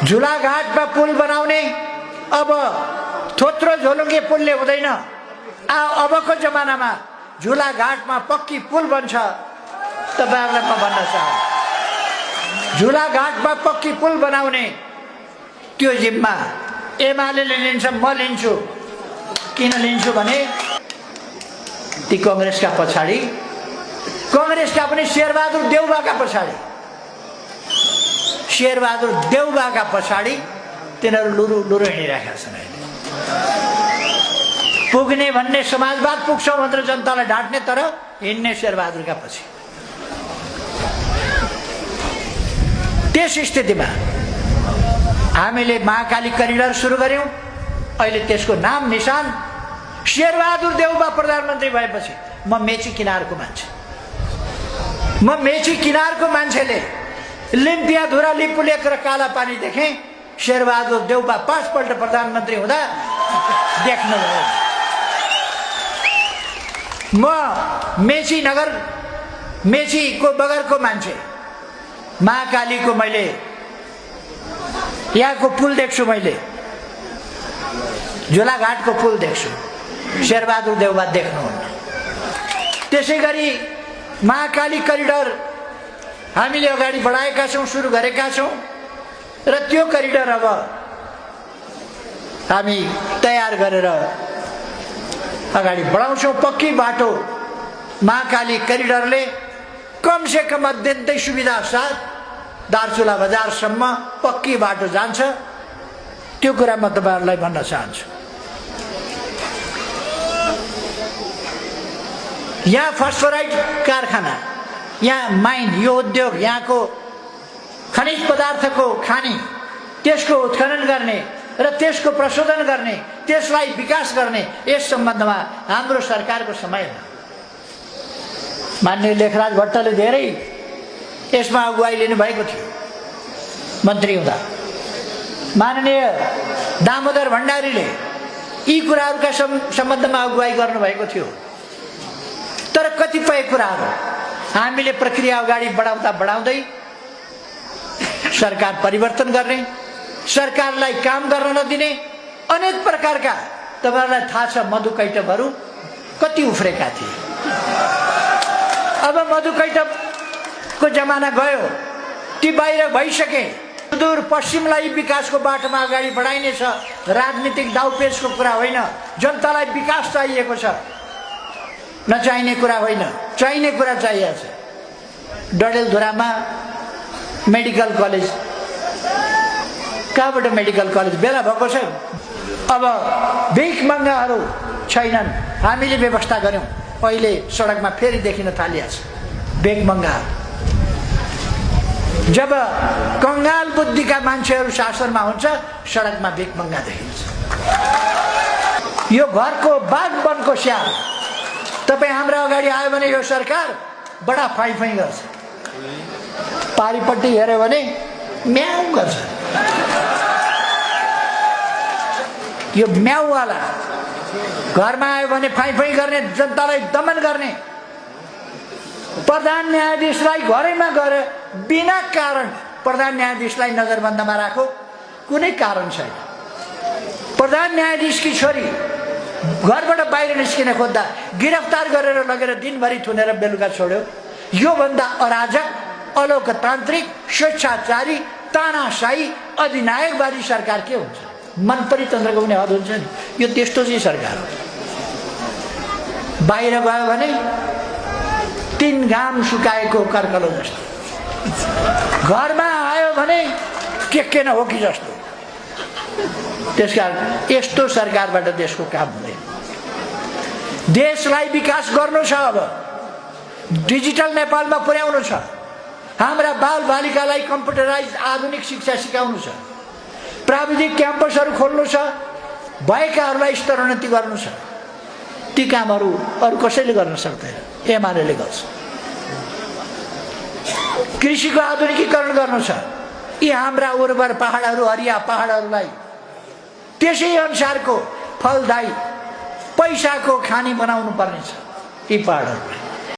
झुलाघाटमा पुल बनाउने अब थोत्रो झोलुङ्गे पुलले हुँदैन। अबको जमानामा झुलाघाटमा पक्की पुल बन्छ। तपाईहरुलाई म भन्न चाहन्छु, झुलाघाटमा पक्की पुल बनाउने त्यो जिम्मा एमालेले लिन्छ, म लिन्छु। किन लिन्छु भने ती कांग्रेसका पछाडि, कांग्रेसका पनि शेरबहादुर देउबाका पछाडि, शेरबहादुर देउबाका पछाडि तिनीहरू लुरु लुरु हिँडिरहेका छन्। पुग्ने भन्ने समाजवाद पुग्छौं भनेर जनतालाई ढाँट्ने, तर हिँड्ने शेरबहादुरका पछि। त्यस स्थितिमा हामीले महाकाली करिडर सुरु गर्यौं। अहिले त्यसको नाम निशान शेरबहादुर देउबा प्रधानमन्त्री भएपछि म मेची किनारको मान्छे, म मेची किनारको मान्छेले लिम्पियाधुरा, लिपुलेक र काला पानी देखे। शेरबहादुर देउबा 5 पल्ट प्रधानमन्त्री हुँदा देख्नु भयो। म मेची नगर, मेचीको बगरको मान्छे, महाकालीको मैले यहाँको पुल देख्छु, मैले झुलाघाटको पुल देख्छु, शेरबहादुर देउबा देख्नुहुन्न। त्यसैगरी महाकाली करिडर हामीले अगाडि बढाएका छौं, सुरु गरेका छौं र त्यो करिडर अब हामी तयार गरेर अगाडि बढाउँछौं। पक्की बाटो महाकाली करिडरले कम से कम अत्यन्तै सुविधा साथ दार्चुला बजारसम्म पक्की बाटो जान्छ। त्यो कुरा म तपाईहरुलाई भन्न चाहन्छु। यहाँ फस्फोराइड कारखाना, यहाँ माइन, यो उद्योग, यहाँको खनिज पदार्थको खानी, त्यसको उत्खनन गर्ने र त्यसको प्रशोधन गर्ने, त्यसलाई विकास गर्ने, यस सम्बन्धमा हाम्रो सरकारको समयमा माननीय लेखराज भट्टले धेरै यसमा अगुवाई लिनुभएको थियो मन्त्री हुँदा। माननीय दामोदर भण्डारीले यी कुराहरूका सम्बन्धमा अगुवाई गर्नुभएको थियो। तर कतिपय कुराहरू हामीले प्रक्रिया अगाडि बढाउँदा बढाउँदै सरकार परिवर्तन गर्ने, सरकारलाई काम गर्न नदिने, अनेक प्रकारका तपाईहरुलाई थाहा छ मधुकैटभहरू कति उफ्रेका थिए। अब मधुकैटभको जमाना गयो, ती बाहिर भइसके। सुदूर पश्चिमलाई विकासको बाटोमा अगाडि बढाइनेछ। राजनीतिक दाउपेचको कुरा होइन, जनतालाई विकास चाहिएको छ, नचाहिने कुरा होइन, चाहिने कुरा चाहिएको छ। डडेलधुरामा मेडिकल कलेज, कहाँबाट मेडिकल कलेज बेला भएको छ। अब भिखमङ्गाहरू छैनन्, हामीले व्यवस्था गर्यौं। अहिले सडकमा फेरि देखिन थालिएको छ भिखमङ्गाहरू। जब कंगाल बुद्धिका मान्छेहरू शासनमा हुन्छ, सडकमा भिखमङ्गा देखिन्छ। यो घरको बाग वनको स्याल तपाई हाम्रो अगाडि आयो भने यो सरकार बडा फाइ फाइ गर्छ, पारिपट्टि हेर्यो भने म्याउ गर्छ। यो म्याउवाला घरमा आयो भने फाइ फाइ गर्ने, जनतालाई दमन गर्ने, प्रधान न्यायाधीशलाई घरैमा गएर बिना कारण प्रधान न्यायाधीशलाई नजरबन्दमा राखो, कुनै कारण छैन। प्रधान न्यायाधीशकी छोरी घरबाट बाहिर निस्किन खोज्दा गिरफ्तार गरेर लगेर दिनभरि थुनेर बेलुका छोड्यो। यो भन्दा अराजक, अलोकतान्त्रिक, स्वेच्छाचारी, तानाशाही, अधिनायकवादी सरकार के हुन्छ? मनपरितन्त्रको पनि हद हुन्छ नि। यो त्यस्तो चाहिँ सरकार हो। बाहिर गयो भने 3 घाम सुकाएको कर्कलो जस्तो, घरमा आयो भने के न हो कि जस्तो। त्यसकारण यस्तो सरकारबाट देशको काम हुँदैन। देशलाई विकास गर्नु छ, अब डिजिटल नेपालमा पुर्याउनु छ, हाम्रा बालबालिकालाई कम्प्युटराइज आधुनिक शिक्षा सिकाउनु छ, प्राविधिक क्याम्पसहरू खोल्नु छ, भएकाहरूलाई स्तरोन्नति गर्नु छ। ती कामहरू अरू कसैले गर्न सक्दैन, एमालेले गर्छ। कृषिको आधुनिकीकरण गर्नु छ, यी हाम्रा उर्वर पहाडहरू, हरिया पहाडहरूलाई त्यसै अनुसारको फलदायी पैसाको खानी बनाउनु पर्नेछ। यी पहाडहरूलाई